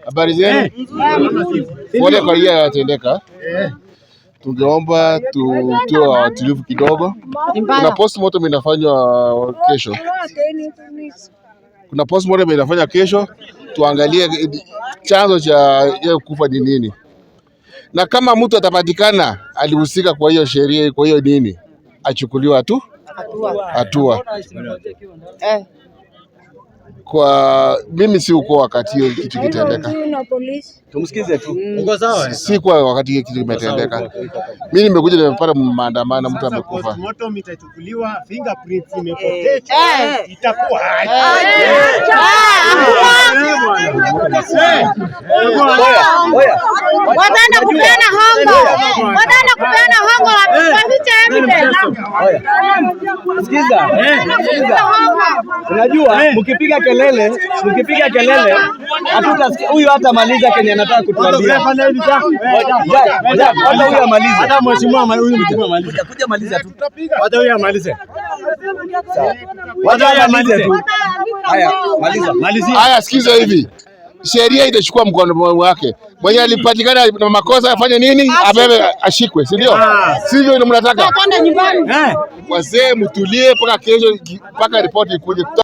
Habari zenu? Pole kwa hiyo yatendeka. Tungeomba tuwe watulivu kidogo. Kuna postmortem inafanywa kesho. Tuangalie chanzo cha yeye kufa ni nini. Na kama mtu atapatikana alihusika kwa hiyo sheria, kwa hiyo nini, achukuliwa tu hatua. Kwa mimi si uko wakati hiyo kitu kitendeka. Tumsikize tu. Uko sawa? Si kwa wakati hiyo kitu kimetendeka. Mimi nimekuja nimepata maandamano, mtu amekufa. Postmortem itachukuliwa, fingerprints imepotea. Itakuwa wataenda kupeana hongo wafiche evidence. Sikiza. Unajua mkipiga kelele hatutasikia. Huyu hata maliza Kenya anataka kutuambia. Hata huyu amalize. Hata mheshimiwa huyu malize. Utakuja maliza tu. Hata huyu amalize. Hata amalize tu. Haya, maliza. Haya, sikiza hivi. Sheria itachukua mkono wake. Mwenye alipatikana na makosa afanye nini? Abebe, ashikwe, si ndio? Sivyo ndio mnataka? Kwenda nyumbani. Wazee mtulie mpaka kesho, mpaka ripoti ikuje.